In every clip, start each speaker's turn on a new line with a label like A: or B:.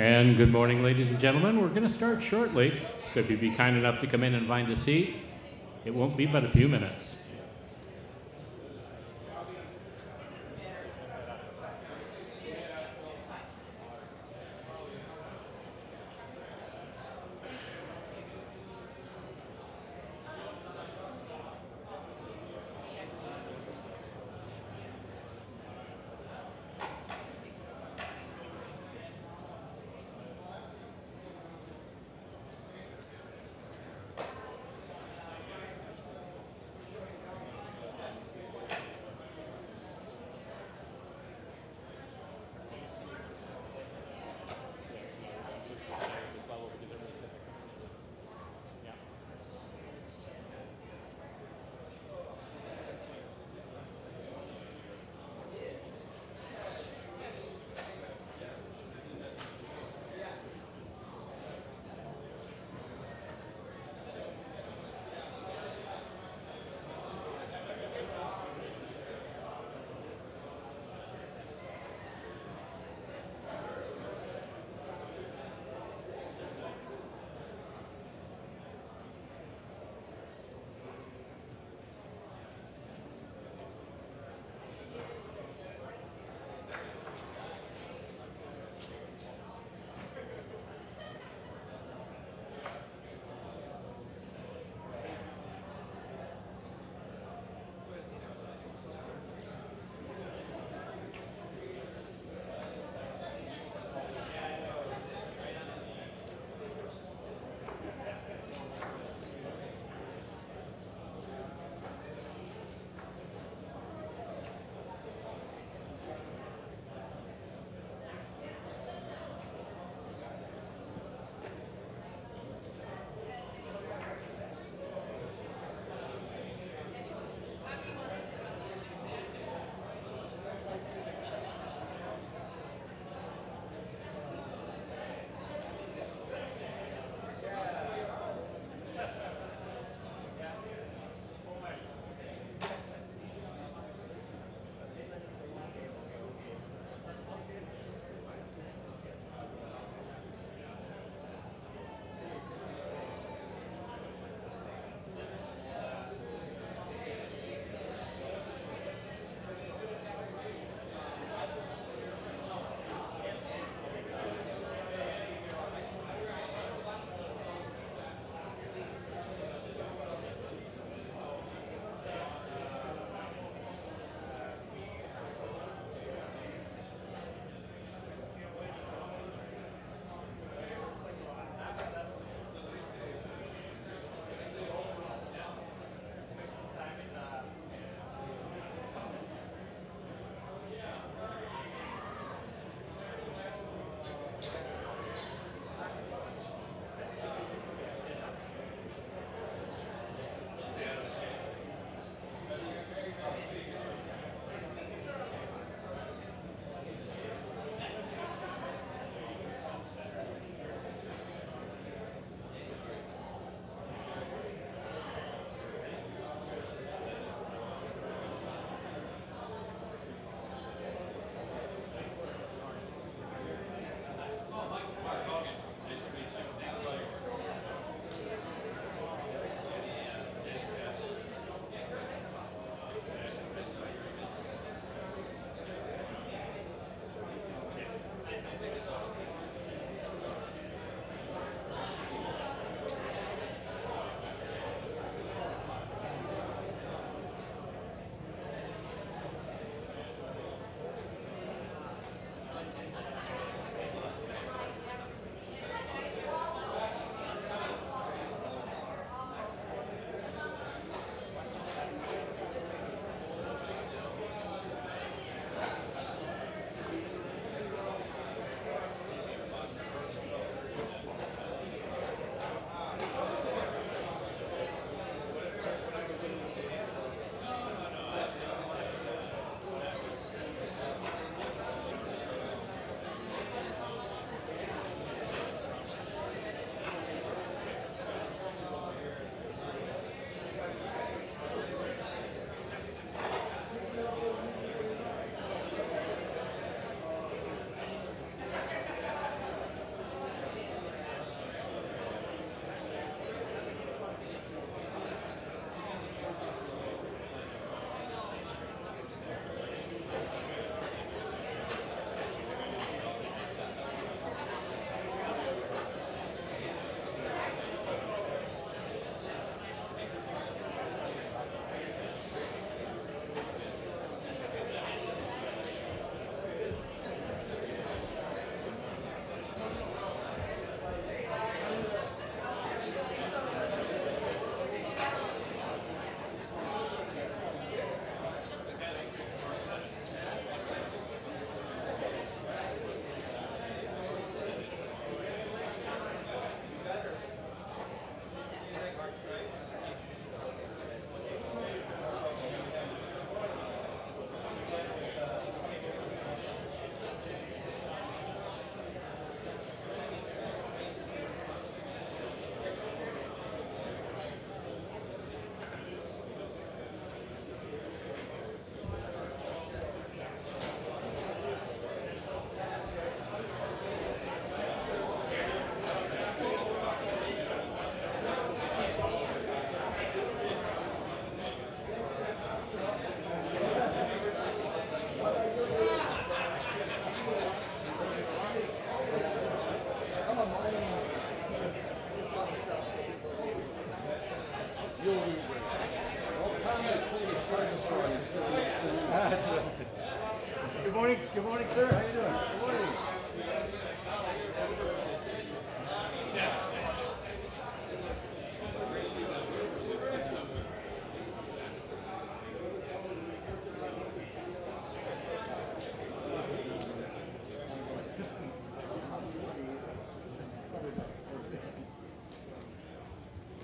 A: And good morning, ladies and gentlemen. We're going to start shortly, so if you'd be kind enough to come in and find a seat, it won't be but a few minutes.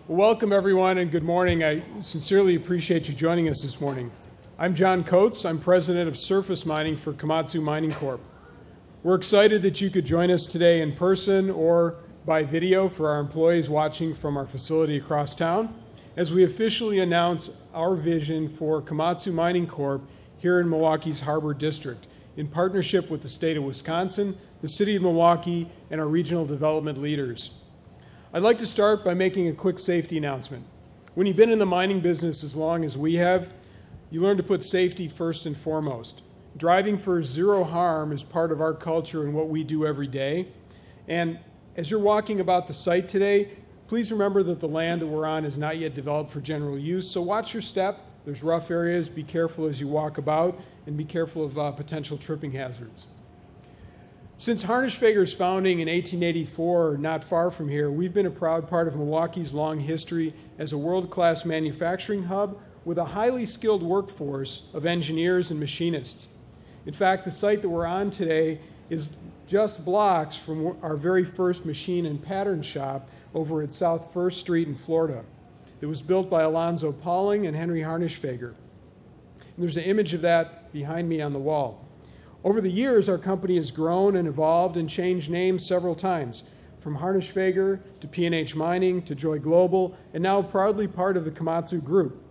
B: Well, welcome everyone and good morning. I sincerely appreciate you joining us this morning. I'm John Koetz. I'm president of surface mining for Komatsu Mining Corp. We're excited that you could join us today in person or by video for our employees watching from our facility across town as we officially announce our vision for Komatsu Mining Corp here in Milwaukee's Harbor District in partnership with the state of Wisconsin, the city of Milwaukee, and our regional development leaders. I'd like to start by making a quick safety announcement. When you've been in the mining business as long as we have, you learn to put safety first and foremost. Driving for zero harm is part of our culture and what we do every day. And as you're walking about the site today, please remember that the land that we're on is not yet developed for general use, so watch your step. There's rough areas. Be careful as you walk about, and be careful of potential tripping hazards. Since Harnischfeger's founding in 1884, not far from here, we've been a proud part of Milwaukee's long history as a world-class manufacturing hub with a highly skilled workforce of engineers and machinists. In fact, the site that we're on today is just blocks from our very first machine and pattern shop over at South 1st Street in Florida. It was built by Alonzo Pauling and Henry Harnischfeger. And there's an image of that behind me on the wall. Over the years, our company has grown and evolved and changed names several times, from Harnischfeger to P&H Mining to Joy Global, and now proudly part of the Komatsu Group.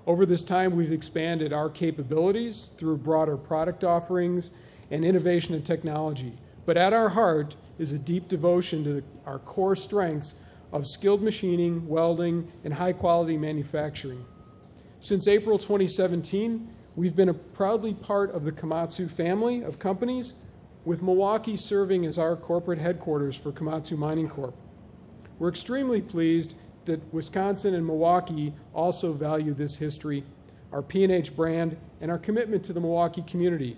B: Over this time, we've expanded our capabilities through broader product offerings and innovation and technology. But at our heart is a deep devotion to our core strengths of skilled machining, welding, and high-quality manufacturing. Since April 2017, we've been a proudly part of the Komatsu family of companies, with Milwaukee serving as our corporate headquarters for Komatsu Mining Corp. We're extremely pleased that Wisconsin and Milwaukee also value this history, our P&H brand, and our commitment to the Milwaukee community.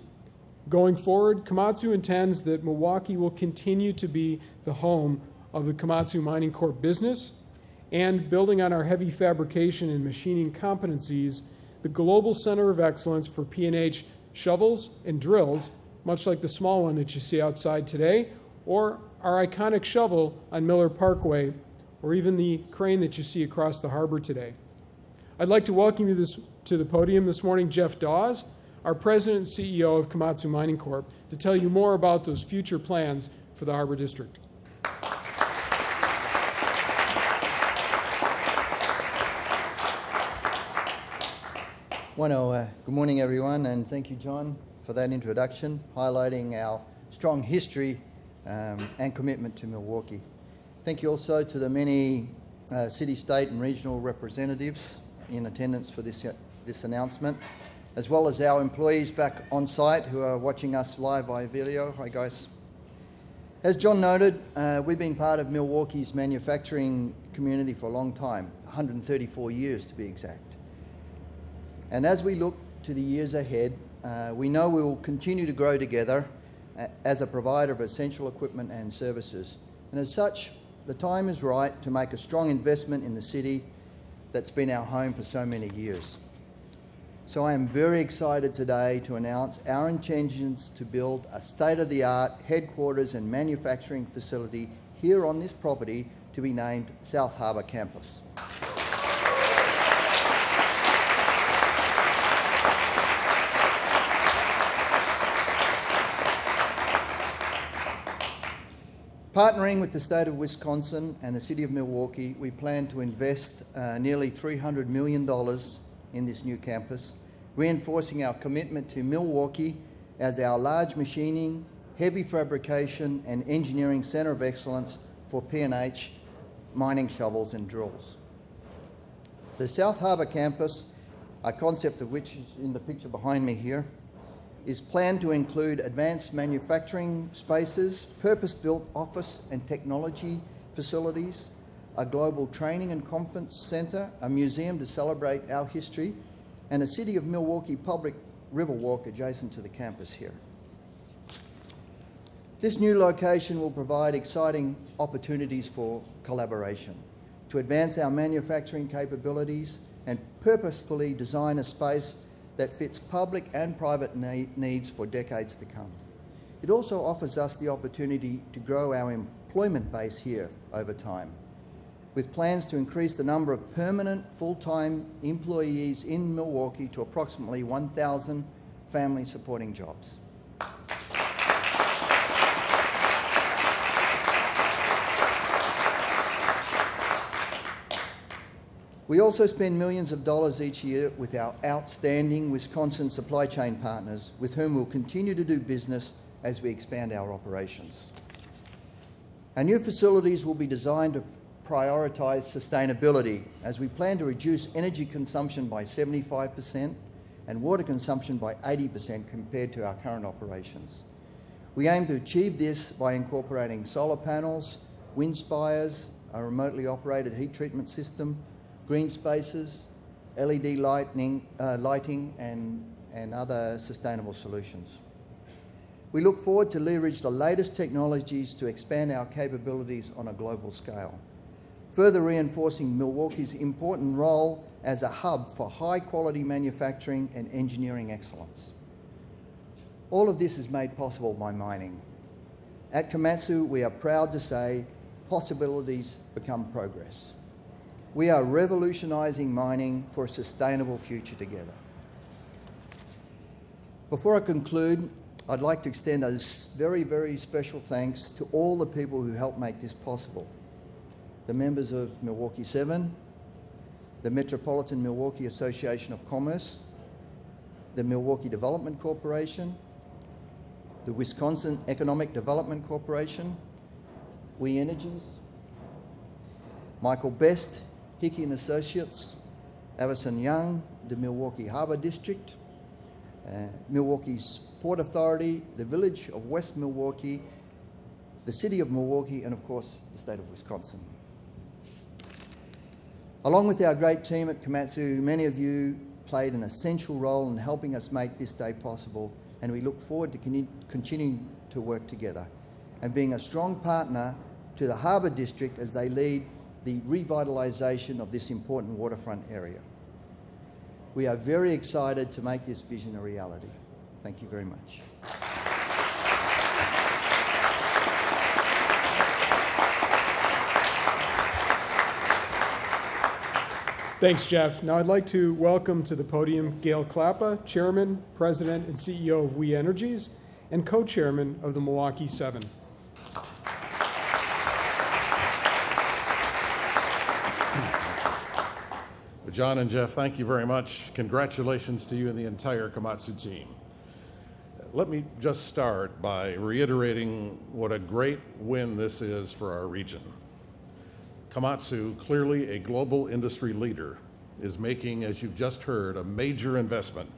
B: Going forward, Komatsu intends that Milwaukee will continue to be the home of the Komatsu Mining Corp business, and building on our heavy fabrication and machining competencies, the global center of excellence for P&H shovels and drills, much like the small one that you see outside today, or our iconic shovel on Miller Parkway, or even the crane that you see across the harbor today. I'd like to welcome you to the podium this morning, Jeff Dawes, our President and CEO of Komatsu Mining Corp, to tell you more about those future plans for the Harbor District.
C: Good morning, everyone, and thank you, John, for that introduction, highlighting our strong history and commitment to Milwaukee. Thank you also to the many city, state, and regional representatives in attendance for this announcement, as well as our employees back on site who are watching us live via video. Hi, guys. As John noted, we've been part of Milwaukee's manufacturing community for a long time, 134 years to be exact. And as we look to the years ahead, we know we will continue to grow together as a provider of essential equipment and services. And as such, the time is right to make a strong investment in the city that's been our home for so many years. So I am very excited today to announce our intentions to build a state-of-the-art headquarters and manufacturing facility here on this property to be named South Harbor Campus. Partnering with the state of Wisconsin and the city of Milwaukee, we plan to invest nearly $300 million in this new campus, reinforcing our commitment to Milwaukee as our large machining, heavy fabrication, and engineering center of excellence for P&H mining shovels and drills. The South Harbor campus, a concept of which is in the picture behind me here, is planned to include advanced manufacturing spaces, purpose-built office and technology facilities, a global training and conference center, a museum to celebrate our history, and a City of Milwaukee public riverwalk adjacent to the campus here. This new location will provide exciting opportunities for collaboration to advance our manufacturing capabilities and purposefully design a space that fits public and private needs for decades to come. It also offers us the opportunity to grow our employment base here over time. with plans to increase the number of permanent full-time employees in Milwaukee to approximately 1,000 family supporting jobs. We also spend millions of dollars each year with our outstanding Wisconsin supply chain partners, with whom we'll continue to do business as we expand our operations. Our new facilities will be designed to prioritise sustainability, as we plan to reduce energy consumption by 75% and water consumption by 80% compared to our current operations. We aim to achieve this by incorporating solar panels, wind spires, a remotely operated heat treatment system, green spaces, LED lighting and other sustainable solutions. We look forward to leverage the latest technologies to expand our capabilities on a global scale, further reinforcing Milwaukee's important role as a hub for high-quality manufacturing and engineering excellence. All of this is made possible by mining. At Komatsu, we are proud to say, possibilities become progress. We are revolutionising mining for a sustainable future together. Before I conclude, I'd like to extend a very, very special thanks to all the people who helped make this possible. The members of Milwaukee 7, the Metropolitan Milwaukee Association of Commerce, the Milwaukee Development Corporation, the Wisconsin Economic Development Corporation, We Energies, Michael Best, Hickey & Associates, Avison Young, the Milwaukee Harbour District, Milwaukee's Port Authority, the Village of West Milwaukee, the City of Milwaukee, and of course, the State of Wisconsin. Along with our great team at Komatsu, many of you played an essential role in helping us make this day possible, and we look forward to continuing to work together and being a strong partner to the Harbour District as they lead the revitalisation of this important waterfront area. We are very excited to make this vision a reality. Thank you very much.
B: Thanks, Jeff. Now I'd like to welcome to the podium Gale Klappa, Chairman, President, and CEO of We Energies, and Co-Chairman of the Milwaukee 7.
D: John and Jeff, thank you very much. Congratulations to you and the entire Komatsu team. Let me just start by reiterating what a great win this is for our region. Komatsu, clearly a global industry leader, is making, as you've just heard, a major investment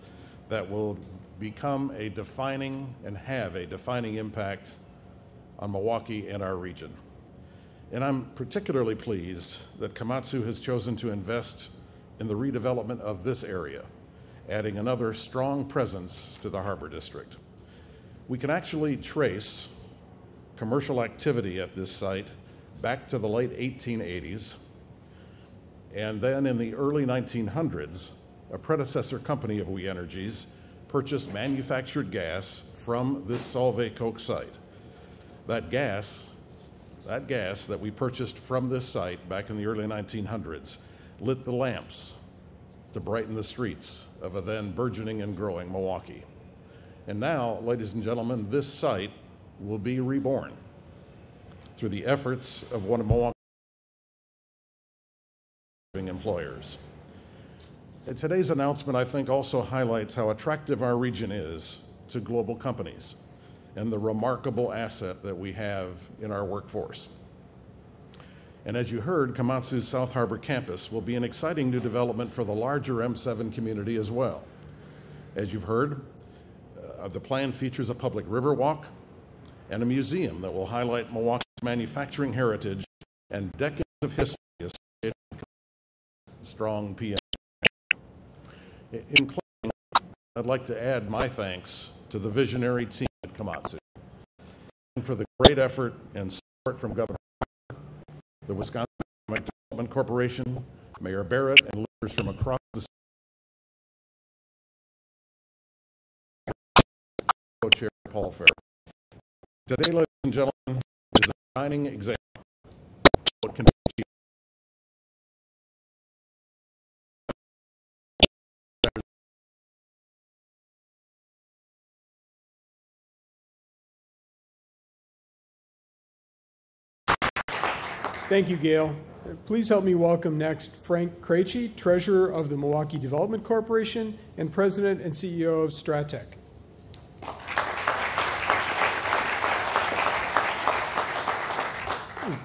D: that will become a defining and have a defining impact on Milwaukee and our region. And I'm particularly pleased that Komatsu has chosen to invest in the redevelopment of this area, adding another strong presence to the Harbor District. We can actually trace commercial activity at this site back to the late 1880s, and then in the early 1900s, a predecessor company of We Energies purchased manufactured gas from this Solvay Coke site. That gas that we purchased from this site back in the early 1900s lit the lamps to brighten the streets of a then burgeoning and growing Milwaukee. And now, ladies and gentlemen, this site will be reborn through the efforts of one of Milwaukee's employers. And today's announcement, I think, also highlights how attractive our region is to global companies and the remarkable asset that we have in our workforce. And as you heard, Komatsu's South Harbor campus will be an exciting new development for the larger M7 community as well. As you've heard, the plan features a public river walk and a museum that will highlight Milwaukee's manufacturing heritage and decades of history associated with strong PM. In closing, I'd like to add my thanks to the visionary team at Komatsu and for the great effort and support from Governor, the Wisconsin Economic Development Corporation, Mayor Barrett, and leaders from across the state. Co-chair Paul Farrell. Today, ladies and gentlemen, is a shining example of what can be achieved
B: Thank you, Gale. Please help me welcome next Frank Krejci, Treasurer of the Milwaukee Development Corporation and President and CEO of Stratteo.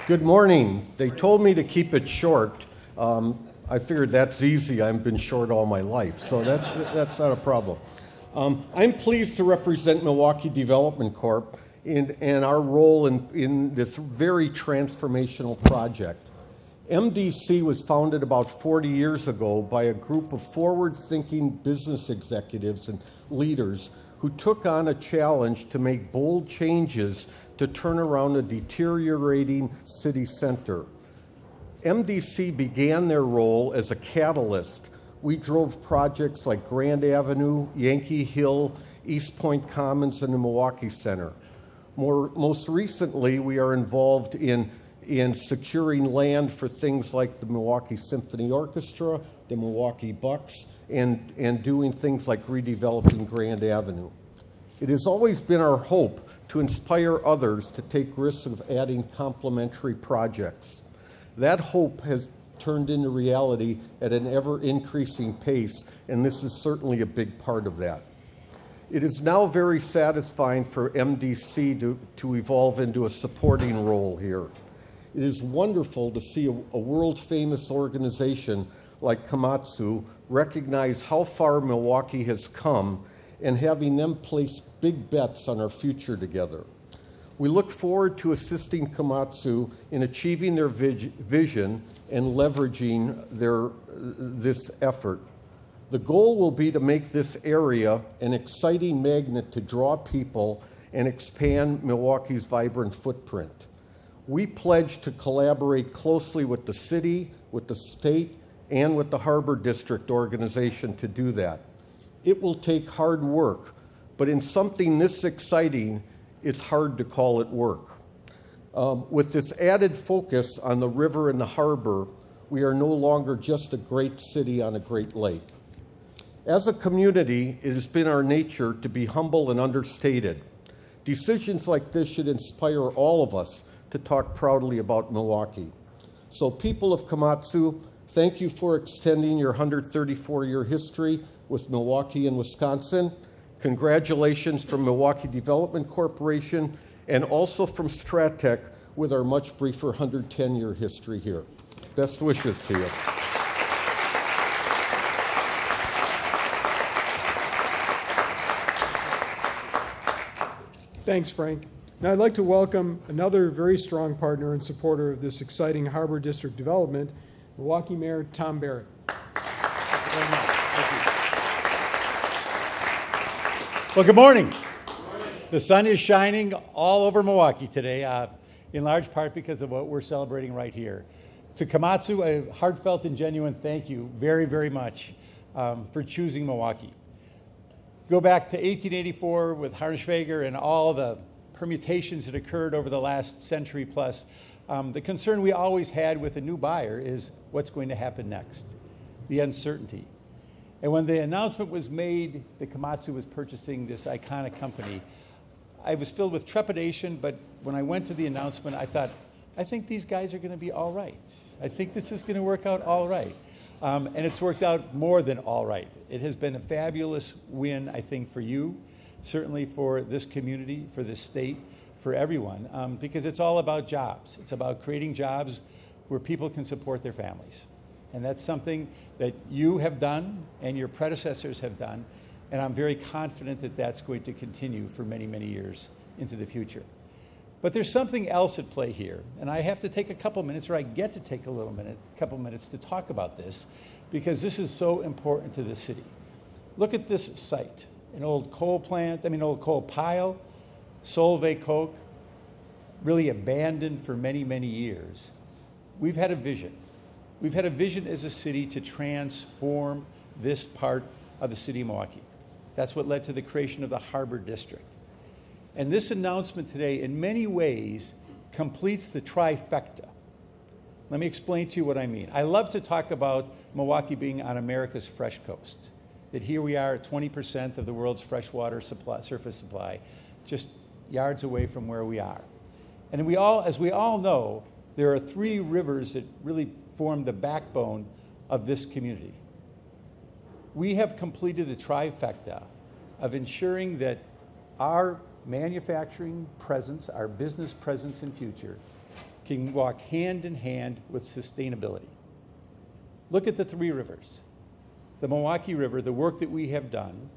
E: Good morning. They told me to keep it short. I figured that's easy. I've been short all my life, so that's not a problem. I'm pleased to represent Milwaukee Development Corp. And our role in this very transformational project. MDC was founded about 40 years ago by a group of forward-thinking business executives and leaders who took on a challenge to make bold changes to turn around a deteriorating city center. MDC began their role as a catalyst. We drove projects like Grand Avenue, Yankee Hill, East Point Commons, and the Milwaukee Center. Most recently, we are involved in securing land for things like the Milwaukee Symphony Orchestra, the Milwaukee Bucks, and doing things like redeveloping Grand Avenue. It has always been our hope to inspire others to take risks of adding complementary projects. That hope has turned into reality at an ever-increasing pace, and this is certainly a big part of that. It is now very satisfying for MDC to evolve into a supporting role here. It is wonderful to see a world-famous organization like Komatsu recognize how far Milwaukee has come and having them place big bets on our future together. We look forward to assisting Komatsu in achieving their vision and leveraging this effort. The goal will be to make this area an exciting magnet to draw people and expand Milwaukee's vibrant footprint. We pledge to collaborate closely with the city, with the state, and with the Harbor District organization to do that. It will take hard work, but in something this exciting, it's hard to call it work. With this added focus on the river and the harbor, we are no longer just a great city on a great lake. As a community, it has been our nature to be humble and understated. Decisions like this should inspire all of us to talk proudly about Milwaukee. So people of Komatsu, thank you for extending your 134-year history with Milwaukee and Wisconsin. Congratulations from Milwaukee Development Corporation and also from Stratteo with our much briefer 110-year history here. Best wishes to you.
B: Thanks, Frank. Now I'd like to welcome another very strong partner and supporter of this exciting Harbor District development, Milwaukee Mayor Tom Barrett.
F: Well, good morning. The sun is shining all over Milwaukee today, in large part because of what we're celebrating right here. To Komatsu, a heartfelt and genuine thank you very, very much for choosing Milwaukee. Go back to 1884 with Harnischweger and all the permutations that occurred over the last century plus. The concern we always had with a new buyer is what's going to happen next, the uncertainty. And when the announcement was made that Komatsu was purchasing this iconic company, I was filled with trepidation, but when I went to the announcement, I thought, I think these guys are going to be all right. I think this is going to work out all right. And it's worked out more than all right. It has been a fabulous win, I think, for you, certainly for this community, for this state, for everyone, because it's all about jobs. It's about creating jobs where people can support their families. And that's something that you have done and your predecessors have done, and I'm very confident that that's going to continue for many, many years into the future. But there's something else at play here, and I have to take a couple minutes, or I get to take a couple minutes to talk about this, because this is so important to the city. Look at this site, an old coal pile, Solvay Coke, really abandoned for many, many years. We've had a vision. We've had a vision as a city to transform this part of the city of Milwaukee. That's what led to the creation of the Harbor District. And this announcement today, in many ways, completes the trifecta. Let me explain to you what I mean. I love to talk about Milwaukee being on America's fresh coast, that here we are at 20% of the world's freshwater surface supply, just yards away from where we are. And as we all know, There are three rivers that really form the backbone of this community. We have completed the trifecta of ensuring that our manufacturing presence, our business presence and future, can walk hand in hand with sustainability. Look at the three rivers. The Milwaukee River, the work that we have done,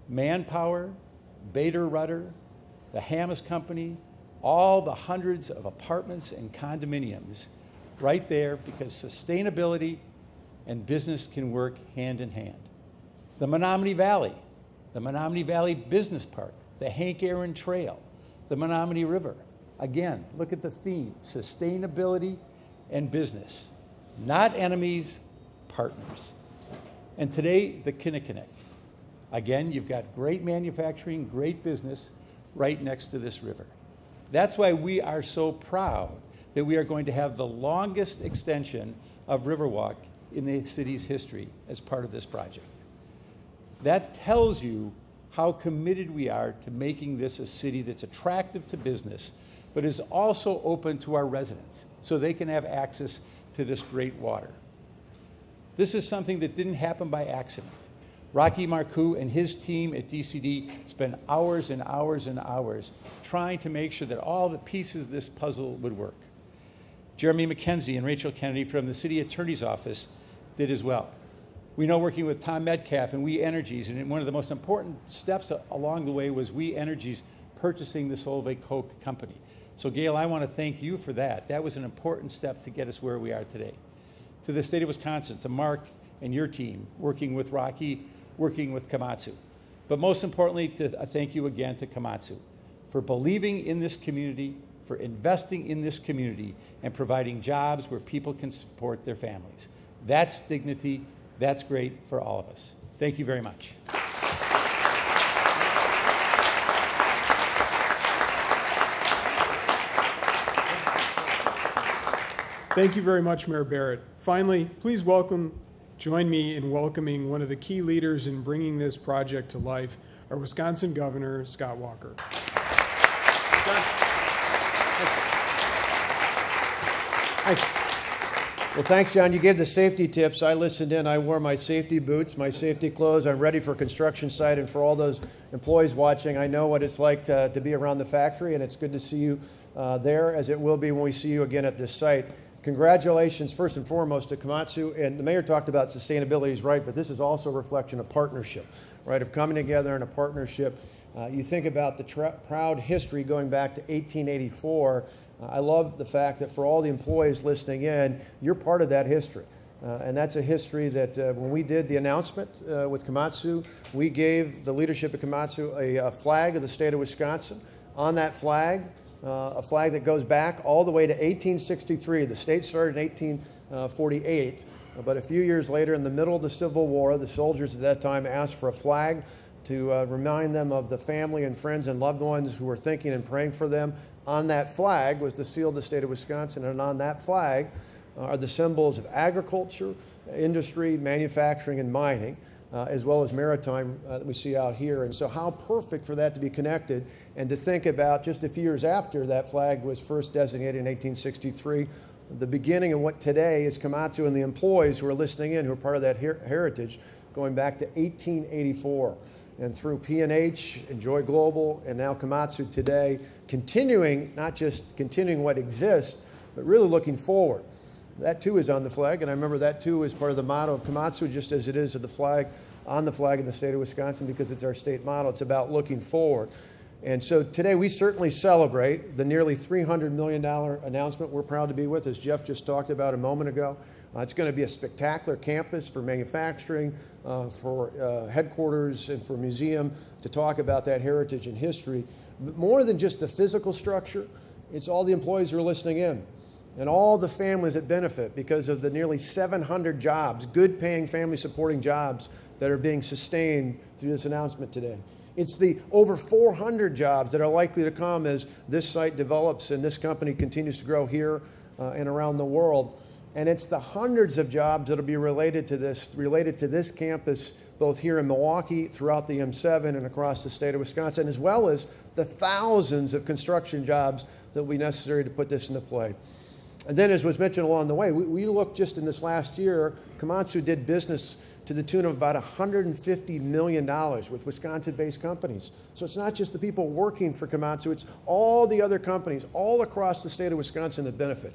F: manpower, Bader Rudder, the Hammes Company, all the hundreds of apartments and condominiums right there, because sustainability and business can work hand in hand. The Menominee Valley Business Park, the Hank Aaron Trail, the Menominee River. Again, look at the theme, sustainability and business, not enemies, partners. And today, the Kinnickinnick. Again, you've got great manufacturing, great business right next to this river. That's why we are so proud that we are going to have the longest extension of Riverwalk in the city's history as part of this project. That tells you how committed we are to making this a city that's attractive to business, but is also open to our residents so they can have access to this great water. This is something that didn't happen by accident. Rocky Marcoux and his team at DCD spent hours and hours and hours trying to make sure that all the pieces of this puzzle would work. Jeremy McKenzie and Rachel Kennedy from the city attorney's office did as well. We know, working with Tom Metcalf and We Energies, and one of the most important steps along the way was We Energies purchasing the Solvay Coke company. So Gale, I want to thank you for that. That was an important step to get us where we are today. To the state of Wisconsin, to Mark and your team, working with Rocky, working with Komatsu. But most importantly, a thank you again to Komatsu for believing in this community, for investing in this community, and providing jobs where people can support their families. That's dignity. That's great for all of us. Thank you very much.
B: Thank you very much, Mayor Barrett. Finally, please join me in welcoming one of the key leaders in bringing this project to life, our Wisconsin Governor, Scott Walker.
G: Well, thanks, John. You gave the safety tips. I listened in. I wore my safety boots, my safety clothes. I'm ready for construction site. And for all those employees watching, I know what it's like to be around the factory, and it's good to see you there, as it will be when we see you again at this site. Congratulations, first and foremost, to Komatsu. And the mayor talked about sustainability, he's right, but this is also a reflection of partnership, right, of coming together in a partnership. You think about the proud history going back to 1884. I love the fact that for all the employees listening in, you're part of that history. And that's a history that when we did the announcement with Komatsu, we gave the leadership of Komatsu a flag of the state of Wisconsin. On that flag, a flag that goes back all the way to 1863. The state started in 1848, but a few years later, in the middle of the Civil War, the soldiers at that time asked for a flag to remind them of the family and friends and loved ones who were thinking and praying for them. On that flag was the seal of the state of Wisconsin, and on that flag are the symbols of agriculture, industry, manufacturing, and mining, as well as maritime that we see out here. And so how perfect for that to be connected, and to think about just a few years after that flag was first designated in 1863, the beginning of what today is Komatsu and the employees who are listening in, who are part of that heritage, going back to 1884. And through P&H, Enjoy Global, and now Komatsu today, continuing, not just continuing what exists, but really looking forward. That too is on the flag, and I remember that too is part of the motto of Komatsu, just as it is of the flag, on the flag in the state of Wisconsin, because it's our state motto. It's about looking forward. And so today we certainly celebrate the nearly $300 million announcement we're proud to be with, as Jeff just talked about a moment ago. It's going to be a spectacular campus for manufacturing, for headquarters, and for a museum to talk about that heritage and history. But more than just the physical structure, it's all the employees who are listening in and all the families that benefit because of the nearly 700 jobs, good-paying, family-supporting jobs that are being sustained through this announcement today. It's the over 400 jobs that are likely to come as this site develops and this company continues to grow here and around the world. And it's the hundreds of jobs that will be related to this campus, both here in Milwaukee, throughout the M7, and across the state of Wisconsin, as well as the thousands of construction jobs that will be necessary to put this into play. And then, as was mentioned along the way, we looked just in this last year, Komatsu did business to the tune of about $150 million with Wisconsin-based companies. So it's not just the people working for Komatsu, it's all the other companies all across the state of Wisconsin that benefit.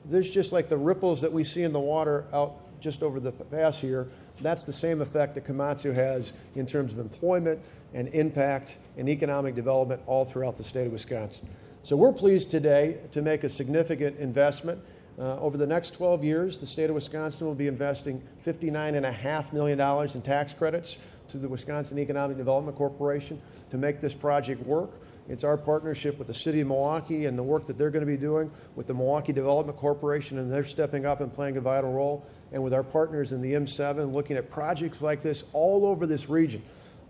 G: There's just like the ripples that we see in the water out just over the pass here. That's the same effect that Komatsu has in terms of employment and impact and economic development all throughout the state of Wisconsin. So we're pleased today to make a significant investment. Over the next 12 years, the state of Wisconsin will be investing $59.5 million in tax credits to the Wisconsin Economic Development Corporation to make this project work. It's our partnership with the city of Milwaukee and the work that they're going to be doing with the Milwaukee Development Corporation, and they're stepping up and playing a vital role, and with our partners in the M7 looking at projects like this all over this region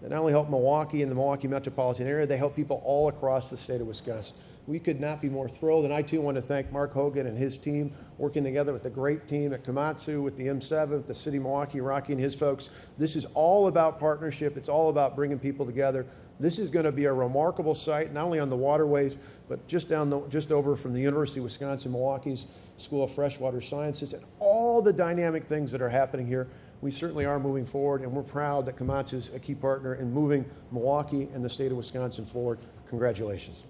G: that not only help Milwaukee and the Milwaukee metropolitan area, they help people all across the state of Wisconsin. We could not be more thrilled, and I too want to thank Mark Hogan and his team working together with the great team at Komatsu, with the M7, with the city of Milwaukee, Rocky and his folks. This is all about partnership. It's all about bringing people together. This is going to be a remarkable site, not only on the waterways, but just over from the University of Wisconsin-Milwaukee's School of Freshwater Sciences, and all the dynamic things that are happening here. We certainly are moving forward, and we're proud that Komatsu is a key partner in moving Milwaukee and the state of Wisconsin forward. Congratulations.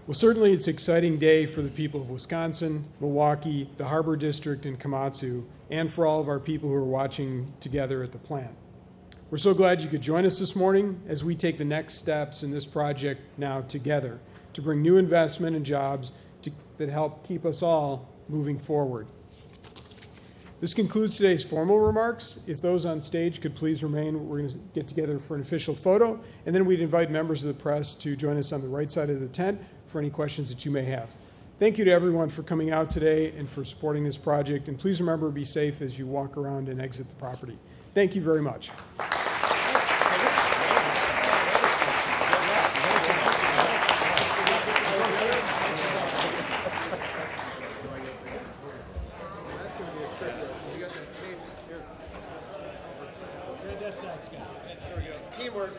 B: Well, certainly it's an exciting day for the people of Wisconsin, Milwaukee, the Harbor District, and Komatsu, and for all of our people who are watching together at the plant. We're so glad you could join us this morning as we take the next steps in this project now together to bring new investment and jobs that help keep us all moving forward. This concludes today's formal remarks. If those on stage could please remain, we're going to get together for an official photo, and then we'd invite members of the press to join us on the right side of the tent for any questions that you may have. Thank you to everyone for coming out today and for supporting this project, and please remember to be safe as you walk around and exit the property. Thank you very much.
G: Teamwork.